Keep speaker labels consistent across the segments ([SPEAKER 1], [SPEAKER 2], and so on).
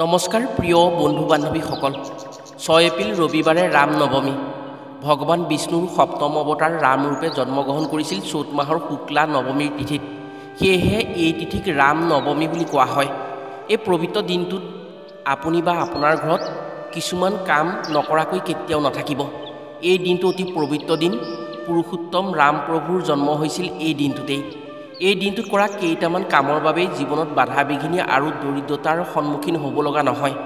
[SPEAKER 1] নমস্কাৰ প্ৰিয় বন্ধু বান্ধৱীসকল 6 এপ্ৰিল ৰবিবাৰে ৰাম নৱমী ভগৱান বিষ্ণুৰ সপ্তম অৱতাৰ ৰাম ৰূপে জন্মগ্ৰহণ কৰিছিল চৈত মাহৰ শুক্লা নৱমীৰ তিথিত সেয়েহে এই তিথিক ৰাম নৱমী বুলি কোৱা হয় এই পবিত্ৰ দিনটোত আপুনি বা আপোনাৰ ঘৰত কিছুমান কাম নকৰাকৈ কেতিয়াও নাথাকিব এই দিনটো অতি পবিত্ৰ দিন পুৰুষোত্তম ৰাম প্ৰভুৰ জন্ম হৈছিল এই দিনটোতেই এই দিনটোত কৰা কেইটামান কামৰ বাবে জীৱনত বাধা বিঘিনি আৰু দৰিদ্ৰতাৰ সন্মুখীন হ'ব লগা নহয়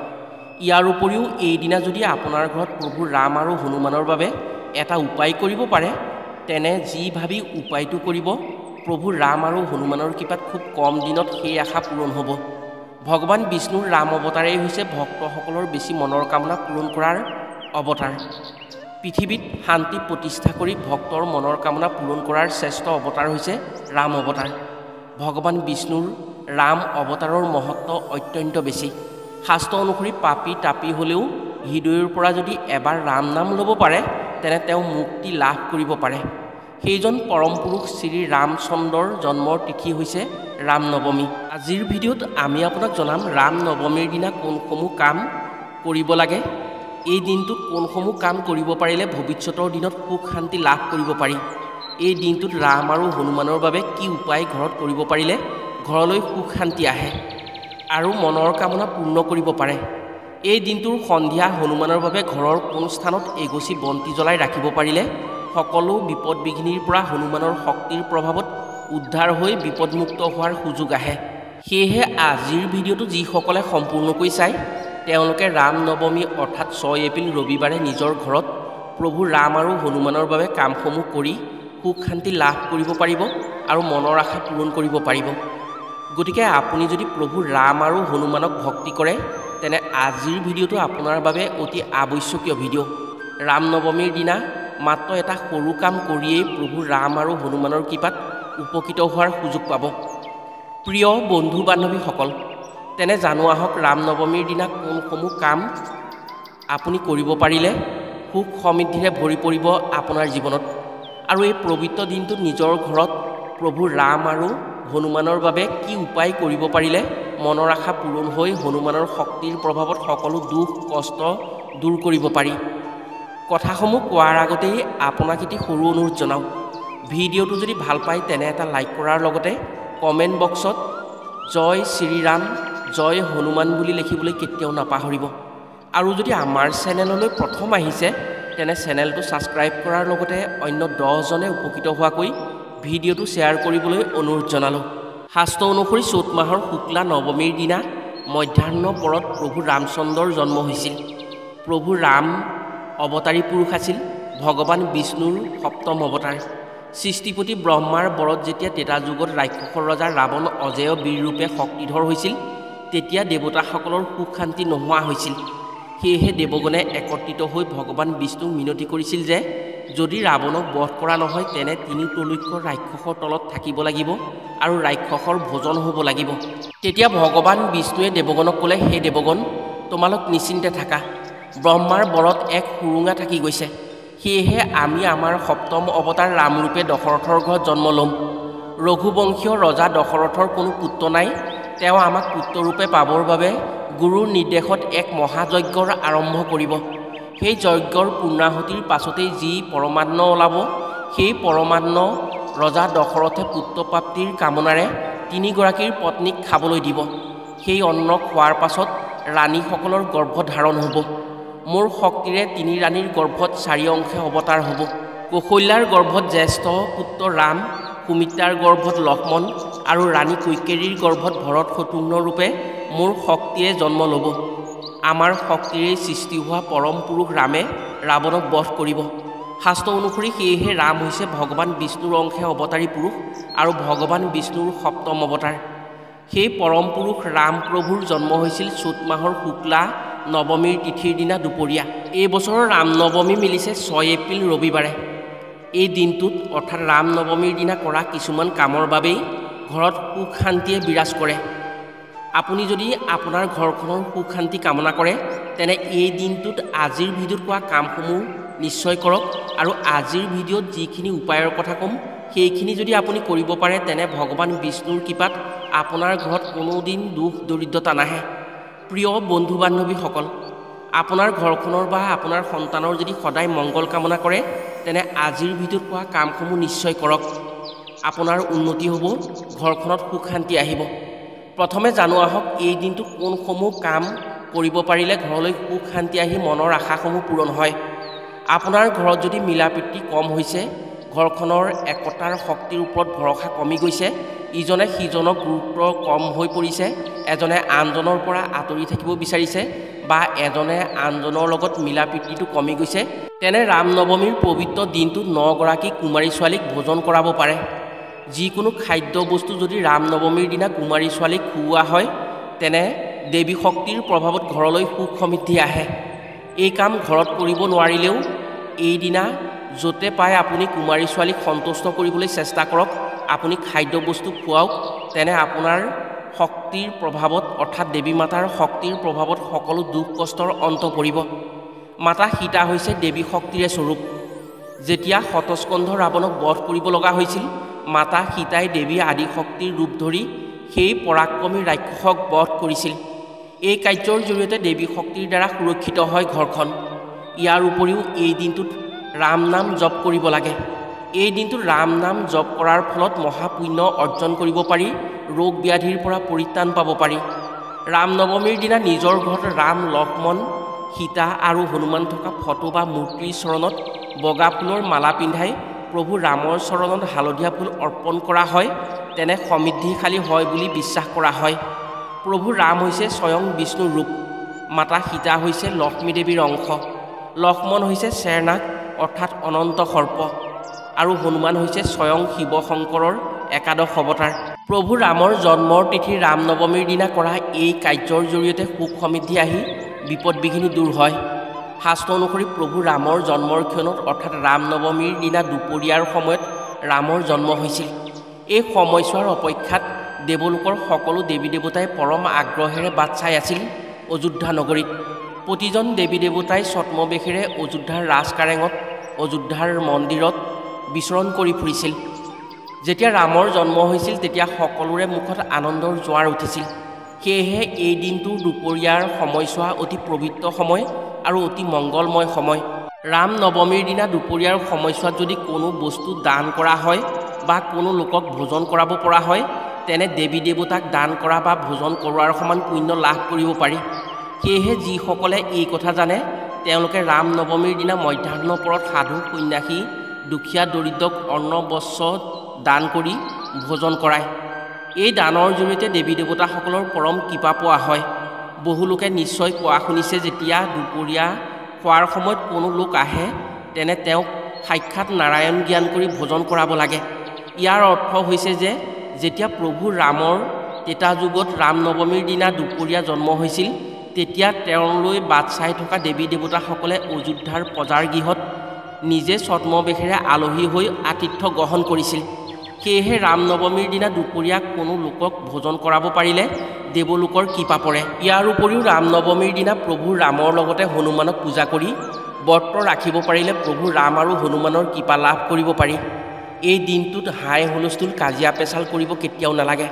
[SPEAKER 1] ইয়াৰ উপৰিও এই দিনা যদি আপোনাৰ ঘৰত প্ৰভু ৰাম আৰু হনুমানৰ বাবে এটা উপায় কৰিব পাৰে তেনে যি ভাবি উপায়টো কৰিব প্ৰভু ৰাম আৰু হনুমানৰ কৃপাত খুব কম দিনত সেই আশা পূৰণ হ'ব ভগৱান বিষ্ণুৰ ৰাম অৱতাৰেই হৈছে ভক্তসকলৰ বেছি মনৰ কামনা পূৰণ কৰাৰ অৱতাৰ পৃথিৱীত শান্তি প্ৰতিষ্ঠা কৰি ভক্তৰ মনৰ কামনা পূৰণ কৰাৰ শ্ৰেষ্ঠ অৱতাৰ হৈছে ৰাম অৱতাৰ ভগৱান বিষ্ণুৰ ৰাম অৱতাৰৰ মহত্ব অত্যন্ত বেছি শাস্ত্ৰ অনুসৰি পাপী তাপী হ'লেও হৃদয়ৰ পৰা যদি এবাৰ ৰাম নাম ল'ব পাৰে তেনে তেওঁ মুক্তি লাভ কৰিব পাৰে সেইজন পৰম পুৰুষ শ্ৰী ৰামচন্দ্ৰৰ জন্মৰ তিথি হৈছে ৰাম নৱমী আজিৰ ভিডিঅ'ত আমি আপোনাক জনাম ৰাম নৱমীৰ দিনা কোনসমূহ কাম কৰিব লাগে এই দিনটোত কোনসমূহ কাম কৰিব পাৰিলে ভৱিষ্যতৰ দিনত সুখ শান্তি লাভ কৰিব পাৰি এই দিনটোত ৰাম আৰু হনুমানৰ বাবে কি উপায় ঘৰত কৰিব পাৰিলে ঘৰলৈ সুখ শান্তি আহে আৰু মনৰ কামনা পূৰ্ণ কৰিব পাৰে এই দিনটোৰ সন্ধিয়া হনুমানৰ বাবে ঘৰৰ কোন স্থানত এগছি বন্তি জ্বলাই ৰাখিব পাৰিলে সকলো বিপদ বিঘিনিৰ পৰা হনুমানৰ শক্তিৰ প্ৰভাৱত উদ্ধাৰ হৈ বিপদমুক্ত হোৱাৰ সুযোগ আহে সেয়েহে আজিৰ ভিডিঅ'টো যিসকলে সম্পূৰ্ণকৈ চায় তেওঁলোকে ৰাম নৱমী অৰ্থাৎ 6 এপ্ৰিল ৰবিবাৰে নিজৰ ঘৰত প্ৰভু ৰাম আৰু হনুমানৰ বাবে কামসমূহ কৰি সুখ শান্তি লাভ কৰিব পাৰিব আৰু মনৰ আশা পূৰণ কৰিব পাৰিব গতিকে আপুনি যদি প্ৰভু ৰাম আৰু হনুমানক ভক্তি কৰে তেনে আজিৰ ভিডিঅ'টো আপোনাৰ বাবে অতি আৱশ্যকীয় ভিডিঅ' ৰাম নৱমীৰ দিনা মাত্ৰ এটা সৰু কাম কৰিয়েই প্ৰভু ৰাম আৰু হনুমানৰ কৃপাত উপকৃত হোৱাৰ সুযোগ পাব প্ৰিয় বন্ধু বান্ধৱীসকল তেনে জানো আহক ৰাম নৱমীৰ দিনা কোনসমূহ কাম আপুনি কৰিব পাৰিলে সুখ সমৃদ্ধিৰে ভৰি পৰিব আপোনাৰ জীৱনত আৰু এই পবিত্ৰ দিনটোত নিজৰ ঘৰত প্ৰভু ৰাম আৰু হনুমানৰ বাবে কি উপায় কৰিব পাৰিলে মনৰ আশা পূৰণ হৈ হনুমানৰ শক্তিৰ প্ৰভাৱত সকলো দুখ কষ্ট দূৰ কৰিব পাৰি কথাসমূহ কোৱাৰ আগতেই আপোনাক এটি সৰু অনুৰোধ জনাওঁ ভিডিঅ'টো যদি ভাল পায় তেনে এটা লাইক কৰাৰ লগতে কমেণ্ট বক্সত জয় শ্ৰীৰাম জয় হনুমান বুলি লিখিবলৈ কেতিয়াও নাপাহৰিব আৰু যদি আমাৰ চেনেললৈ প্ৰথম আহিছে তেনে চেনেলটো ছাবস্ক্ৰাইব কৰাৰ লগতে অন্য 10 জনে উপকৃত হোৱাকৈ ভিডিঅ'টো শ্বেয়াৰ কৰিবলৈ অনুৰোধ জনালোঁ শাস্ত্ৰ অনুসৰি চৈত মাহৰ শুক্লা নৱমীৰ দিনা মধ্যাহ্ন পৰত প্ৰভু ৰামচন্দ্ৰৰ জন্ম হৈছিল প্ৰভু ৰাম অৱতাৰী পুৰুষ আছিল ভগৱান বিষ্ণুৰ সপ্তম অৱতাৰ সৃষ্টিপতি ব্ৰহ্মাৰ বৰত যেতিয়া তেতা যুগত ৰাক্ষসৰ ৰজা ৰাৱণ অজেয় বীৰ ৰূপে শক্তিধৰ হৈছিল তেতিয়া দেৱতাসকলৰ সুখ শান্তি নোহোৱা হৈছিল সেয়েহে দেৱগণে একত্ৰিত হৈ ভগৱান বিষ্ণুক মিনতি কৰিছিল যে যদি ৰাৱণক বধ কৰা নহয় তেনে তিনি ত্ৰৈলোক্য ৰাক্ষসৰ তলত থাকিব লাগিব আৰু ৰাক্ষসৰ ভোজন হ'ব লাগিব তেতিয়া ভগৱান বিষ্ণুৱে দেৱগণক ক'লে হে দেৱগণ তোমালোক নিশ্চিন্তে থাকা ব্ৰহ্মাৰ বৰত এক সুৰুঙা থাকি গৈছে সেয়েহে আমি আমাৰ সপ্তম অৱতাৰ ৰামৰূপে দশৰথৰ ঘৰত জন্ম ল'ম ৰঘুবংশীয় ৰজা দশৰথৰ কোনো পুত্ৰ নাই তেওঁ আমাক পুত্ৰৰূপে পাবৰ বাবে গুৰুৰ নিৰ্দেশত এক মহাযজ্ঞৰ আৰম্ভ কৰিব সেই যজ্ঞৰ পূৰ্ণাহুতিৰ পাছতেই যি পৰমান্ন ওলাব সেই পৰমান্ন ৰজা দশৰথে পুত্ৰপ্ৰাপ্তিৰ কামনাৰে তিনিগৰাকীৰ পত্নীক খাবলৈ দিব সেই অন্ন খোৱাৰ পাছত ৰাণীসকলৰ গৰ্ভধাৰণ হ'ব মোৰ শক্তিৰে তিনি ৰাণীৰ গৰ্ভত 4 অংশে অৱতাৰ হ'ব কৌশল্যাৰ গৰ্ভত জ্যেষ্ঠ পুত্ৰ ৰাম সুমিত্ৰাৰ গৰ্ভত লক্ষ্মণ আৰু ৰাণী কৈকেয়ীৰ গৰ্ভত ভৰত শত্ৰুঘ্ন ৰূপে মোৰ শক্তিৰে জন্ম ল'ব আমাৰ শক্তিৰে সৃষ্টি হোৱা পৰম পুৰুষ ৰামে ৰাৱণক বধ কৰিব শাস্ত্ৰ অনুসৰি সেয়েহে ৰাম হৈছে ভগৱান বিষ্ণুৰ অংশে অৱতাৰী পুৰুষ আৰু ভগৱান বিষ্ণুৰ সপ্তম অৱতাৰ সেই পৰম পুৰুষ ৰাম প্ৰভুৰ জন্ম হৈছিল চৈত মাহৰ শুক্লা নৱমীৰ তিথিৰ দিনা দুপৰীয়া এই বছৰৰ ৰাম নৱমী মিলিছে 6 এপ্ৰিল ৰবিবাৰে এই দিনটোত অৰ্থাৎ ৰাম নৱমীৰ দিনা কৰা কিছুমান কামৰ বাবেই ঘৰত সুখ শান্তিয়ে বিৰাজ কৰে আপুনি যদি আপোনাৰ ঘৰখনৰ সুখ শান্তি কামনা কৰে তেনে এই দিনটোত আজিৰ ভিডিঅ'ত কোৱা কামসমূহ নিশ্চয় কৰক আৰু আজিৰ ভিডিঅ'ত যিখিনি উপায়ৰ কথা ক'ম সেইখিনি যদি আপুনি কৰিব পাৰে তেনে ভগৱান বিষ্ণুৰ কৃপাত আপোনাৰ ঘৰত কোনো দিন দুখ দৰিদ্ৰতা নাহে প্ৰিয় বন্ধু বান্ধৱীসকল, আপোনাৰ ঘৰখনৰ বা আপোনাৰ সন্তানৰ যদি সদায় মংগল কামনা কৰে তেনে আজিৰ ভিডিঅ'ত পোৱা কামসমূহ নিশ্চয় কৰক। আপোনাৰ উন্নতি হ'ব, ঘৰখনত সুখ শান্তি আহিব। প্ৰথমে জানো আহক এই দিনটোত কোনসমূহ কাম কৰিব পাৰিলে ঘৰলৈ সুখ শান্তি আহি মনৰ আশাসমূহ পূৰণ হয়। আপোনাৰ ঘৰত যদি মিলাপ্ৰীতি কম হৈছে, ঘৰখনৰ একতাৰ শক্তিৰ ওপৰত ভৰসা কমি গৈছে, ইজনে সিজনক গুৰুত্ব কম হৈ পৰিছে, এজনে আনজনৰ পৰা আঁতৰি থাকিব বিচাৰিছে বা এজনে আনজনৰ লগত মিলাপ্ৰীতিটো কমি গৈছে, তেনে ৰাম নৱমীৰ পবিত্ৰ দিনটোত 9 গৰাকী কুমাৰী ছোৱালীক ভোজন কৰাব পাৰে। যিকোনো খাদ্য বস্তু যদি ৰাম নৱমীৰ দিনা কুমাৰী ছোৱালীক খুওৱা হয় তেনে দেৱী শক্তিৰ প্ৰভাৱত ঘৰলৈ সুখ সমৃদ্ধি আহে। এই কাম ঘৰত কৰিব নোৱাৰিলেও এইদিনা য'তে পায় আপুনি কুমাৰী ছোৱালীক সন্তুষ্ট কৰিবলৈ চেষ্টা কৰক। আপুনি খাদ্য বস্তু খুৱাওক, তেনে আপোনাৰ শক্তিৰ প্ৰভাৱত অৰ্থাৎ দেৱী মাতাৰ শক্তিৰ প্ৰভাৱত সকলো দুখ কষ্টৰ অন্ত পৰিব। মাতা সীতা হৈছে দেৱী শক্তিৰে স্বৰূপ। যেতিয়া শতস্কন্ধ ৰাৱণক বধ কৰিব লগা হৈছিল, মাতা সীতাই দেৱী আদিশক্তিৰ ৰূপ ধৰি সেই পৰাক্ৰমী ৰাক্ষসক বধ কৰিছিল। এই কাৰ্যৰ জৰিয়তে দেৱী শক্তিৰ দ্বাৰা সুৰক্ষিত হয় ঘৰখন। ইয়াৰ উপৰিও এই দিনটোত ৰাম নাম জপ কৰিব লাগে। এই দিনটোত ৰাম নাম জপ কৰাৰ ফলত মহাপুণ্য অৰ্জন কৰিব পাৰি, ৰোগ ব্যাধিৰ পৰা পৰিত্ৰাণ পাব পাৰি। ৰাম নৱমীৰ দিনা নিজৰ ঘৰত ৰাম, লক্ষ্মণ, সীতা আৰু হনুমান থকা ফটো বা মূৰ্তিৰ চৰণত বগা ফুলৰ মালা পিন্ধাই প্ৰভু ৰামৰ চৰণত হালধীয়া ফুল অৰ্পণ কৰা হয়, তেনে সমৃদ্ধিশালী হয় বুলি বিশ্বাস কৰা হয়। প্ৰভু ৰাম হৈছে স্বয়ং বিষ্ণুৰ ৰূপ, মাতা সীতা হৈছে লক্ষ্মী দেৱীৰ অংশ, লক্ষ্মণ হৈছে শ্বেৰনাগ অৰ্থাৎ অনন্ত সৰ্প আৰু হনুমান হৈছে স্বয়ং শিৱ শংকৰৰ একাদশ অৱতাৰ। প্ৰভু ৰামৰ জন্মৰ তিথি ৰাম নৱমীৰ দিনা কৰা এই কাৰ্যৰ জৰিয়তে সুখ সমৃদ্ধি আহি বিপদ বিঘিনি দূৰ হয়। শাস্ত্ৰ অনুসৰি প্ৰভু ৰামৰ জন্মৰ ক্ষণত অৰ্থাৎ ৰাম নৱমীৰ দিনা দুপৰীয়াৰ সময়ত ৰামৰ জন্ম হৈছিল। এই সময়ছোৱাৰ অপেক্ষাত দেৱলোকৰ সকলো দেৱী দেৱতাই পৰম আগ্ৰহেৰে বাট চাই আছিল অযোধ্যা নগৰীত। প্ৰতিজন দেৱী দেৱতাই ছদ্মবেশেৰে অযোধ্যাৰ ৰাজকাৰেঙত, অযোধ্যাৰ মন্দিৰত বিচৰণ কৰি ফুৰিছিল। যেতিয়া ৰামৰ জন্ম হৈছিল তেতিয়া সকলোৰে মুখত আনন্দৰ জোৱাৰ উঠিছিল। সেয়েহে এই দিনটোৰ দুপৰীয়াৰ সময়ছোৱা অতি পবিত্ৰ সময় আৰু অতি মংগলময় সময়। ৰাম নৱমীৰ দিনা দুপৰীয়াৰ সময়ছোৱাত যদি কোনো বস্তু দান কৰা হয় বা কোনো লোকক ভোজন কৰাব পৰা হয়, তেনে দেৱী দেৱতাক দান কৰা বা ভোজন কৰোৱাৰ সমান পুণ্য লাভ কৰিব পাৰি। সেয়েহে যিসকলে এই কথা জানে তেওঁলোকে ৰাম নৱমীৰ দিনা মধ্যাহ্ন পৰত সাধু, সন্ন্যাসী, দুখীয়া, দৰিদ্ৰক অন্ন বস্ত্ৰ দান কৰি ভোজন কৰায়। এই দানৰ জৰিয়তে দেৱী দেৱতাসকলৰ পৰম কৃপা পোৱা হয়। বহু লোকে নিশ্চয় কোৱা শুনিছে, যেতিয়া দুপৰীয়া খোৱাৰ সময়ত কোনো লোক আহে তেনে তেওঁক সাক্ষাৎ নাৰায়ণ জ্ঞান কৰি ভোজন কৰাব লাগে। ইয়াৰ অৰ্থ হৈছে যে যেতিয়া প্ৰভু ৰামৰ ত্ৰেতা যুগত ৰাম নৱমীৰ দিনা দুপৰীয়া জন্ম হৈছিল, তেতিয়া তেওঁলৈ বাট চাই থকা দেৱী দেৱতাসকলে অযোধ্যাৰ প্ৰজাৰ গৃহত নিজে ছদ্মবেশেৰে আলহী হৈ আতিথ্য গ্ৰহণ কৰিছিল। সেয়েহে ৰাম নৱমীৰ দিনা দুপৰীয়া কোনো লোকক ভোজন কৰাব পাৰিলে দেৱলোকৰ কৃপা পৰে। ইয়াৰ উপৰিও ৰাম নৱমীৰ দিনা প্ৰভু ৰামৰ লগতে হনুমানক পূজা কৰি ব্ৰত ৰাখিব পাৰিলে প্ৰভু ৰাম আৰু হনুমানৰ কৃপা লাভ কৰিব পাৰি। এই দিনটোত হাই হুলস্থুল, কাজিয়া পেচাল কৰিব কেতিয়াও নালাগে।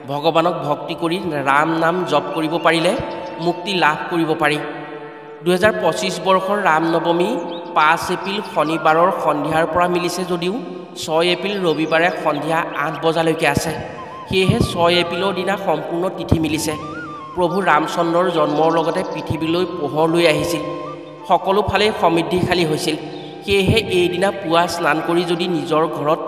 [SPEAKER 1] ভগৱানক ভক্তি কৰি ৰাম নাম জপ কৰিব পাৰিলে মুক্তি লাভ কৰিব পাৰি। 2025 বৰ্ষৰ ৰাম নৱমী 5 এপ্ৰিল শনিবাৰৰ সন্ধিয়াৰ পৰা মিলিছে যদিও 6 এপ্ৰিল ৰবিবাৰে সন্ধিয়া 8 বজালৈকে আছে। সেয়েহে 6 এপ্ৰিলৰ দিনা সম্পূৰ্ণ তিথি মিলিছে। প্ৰভু ৰামচন্দ্ৰৰ জন্মৰ লগতে পৃথিৱীলৈ পোহৰ লৈ আহিছিল, সকলো ফালেই সমৃদ্ধিশালী হৈছিল। সেয়েহে এইদিনা পুৱা স্নান কৰি যদি নিজৰ ঘৰত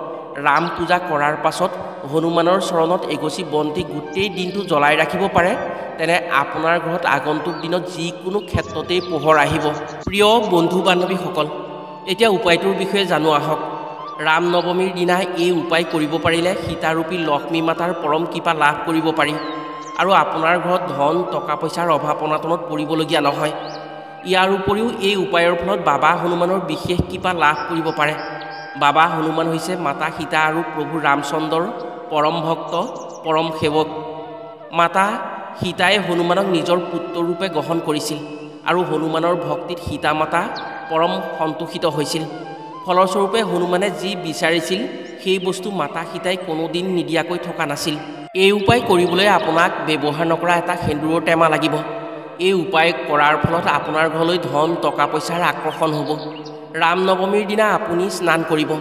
[SPEAKER 1] ৰাম পূজা কৰাৰ পাছত হনুমানৰ চৰণত এগছি বন্তি গোটেই দিনটো জ্বলাই ৰাখিব পাৰে, তেনে আপোনাৰ ঘৰত আগন্তুক দিনত যিকোনো ক্ষেত্ৰতেই পোহৰ আহিব। প্ৰিয় বন্ধু বান্ধৱীসকল, এতিয়া উপায়টোৰ বিষয়ে জানো আহক। ৰাম নৱমীৰ দিনা এই উপায় কৰিব পাৰিলে সীতাৰূপী লক্ষ্মী মাতাৰ পৰম কৃপা লাভ কৰিব পাৰি আৰু আপোনাৰ ঘৰত ধন টকা পইচাৰ অভাৱ অনাটনত পৰিবলগীয়া নহয়। ইয়াৰ উপৰিও এই উপায়ৰ ফলত বাবা হনুমানৰ বিশেষ কৃপা লাভ কৰিব পাৰে। বাবা হনুমান হৈছে মাতা সীতা আৰু প্ৰভু ৰামচন্দ্ৰৰ পৰম ভক্ত, পৰম সেৱক। মাতা সীতাই হনুমানক নিজৰ পুত্ৰৰূপে গ্ৰহণ কৰিছিল আৰু হনুমানৰ ভক্তিত সীতা মাতা পৰম সন্তোষিত হৈছিল। ফলস্বৰূপে হনুমানে যি বিচাৰিছিল সেই বস্তু মাতা সীতাই কোনোদিন নিদিয়াকৈ থকা নাছিল। এই উপায় কৰিবলৈ আপোনাক ব্যৱহাৰ নকৰা এটা সেন্দুৰৰ টেমা লাগিব। এই উপায় কৰাৰ ফলত আপোনাৰ ঘৰলৈ ধন টকা পইচাৰ আকৰ্ষণ হ'ব। ৰাম নৱমীৰ দিনা আপুনি স্নান কৰিব।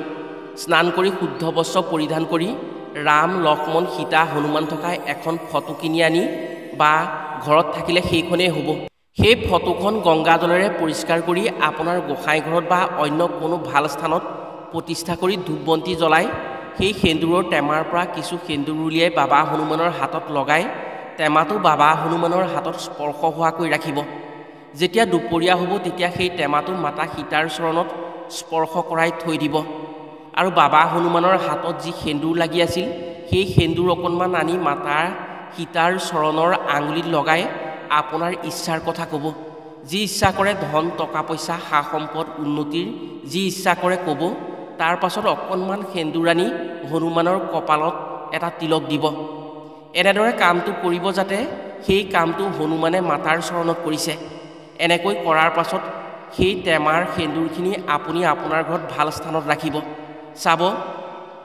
[SPEAKER 1] স্নান কৰি শুদ্ধ বস্ত্ৰ পৰিধান কৰি ৰাম লক্ষ্মণ সীতা হনুমান থকা এখন ফটো কিনি আনি বা ঘৰত থাকিলে সেইখনেই হ'ব। সেই ফটোখন গংগা জলেৰে পৰিষ্কাৰ কৰি আপোনাৰ গোসাঁই ঘৰত বা অন্য কোনো ভাল স্থানত প্ৰতিষ্ঠা কৰি ধূপ বন্তি জ্বলাই সেই সেন্দুৰৰ টেমাৰ পৰা কিছু সেন্দুৰ উলিয়াই বাবা হনুমানৰ হাতত লগাই টেমাটো বাবা হনুমানৰ হাতত স্পৰ্শ হোৱাকৈ ৰাখিব। যেতিয়া দুপৰীয়া হ'ব তেতিয়া সেই টেমাটো মাতা সীতাৰ চৰণত স্পৰ্শ কৰাই থৈ দিব আৰু বাবা হনুমানৰ হাতত যি সেন্দুৰ লাগি আছিল সেই সেন্দুৰ অকণমান আনি মাতা সীতাৰ চৰণৰ আঙুলিত লগাই আপোনাৰ ইচ্ছাৰ কথা ক'ব। যি ইচ্ছা কৰে ধন টকা পইচা সা সম্পদ উন্নতিৰ যি ইচ্ছা কৰে ক'ব। তাৰ পাছত অকণমান সেন্দুৰ আনি হনুমানৰ কপালত এটা তিলক দিব। এনেদৰে কামটো কৰিব যাতে সেই কামটো হনুমানে মাতাৰ চৰণত কৰিছে। এনেকৈ কৰাৰ পাছত সেই টেমাৰ সেন্দুৰখিনি আপুনি আপোনাৰ ঘৰত ভাল স্থানত ৰাখিব। চাব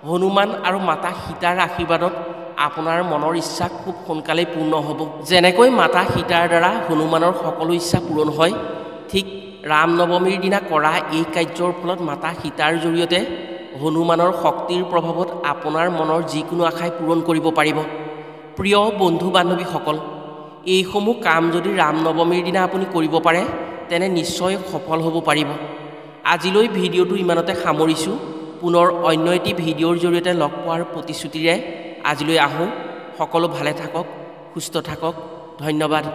[SPEAKER 1] হনুমান আৰু মাতা সীতাৰ আশীৰ্বাদত আপোনাৰ মনৰ ইচ্ছা খুব সোনকালেই পূৰ্ণ হ'ব। যেনেকৈ মাতা সীতাৰ দ্বাৰা হনুমানৰ সকলো ইচ্ছা পূৰণ হয়, ঠিক ৰাম নৱমীৰ দিনা কৰা এই কাৰ্যৰ ফলত মাতা সীতাৰ জৰিয়তে হনুমানৰ শক্তিৰ প্ৰভাৱত আপোনাৰ মনৰ যিকোনো আশাই পূৰণ কৰিব পাৰিব। প্ৰিয় বন্ধু বান্ধৱীসকল, এইসমূহ কাম যদি ৰাম নৱমীৰ দিনা আপুনি কৰিব পাৰে তেনে নিশ্চয় সফল হ'ব পাৰিব। আজিলৈ ভিডিঅ'টো ইমানতে সামৰিছোঁ। পুনৰ অন্য এটি ভিডিঅ'ৰ জৰিয়তে লগ পোৱাৰ প্ৰতিশ্ৰুতিৰে আজিলৈ আহোঁ। সকলো ভালে থাকক, সুস্থ থাকক। ধন্যবাদ।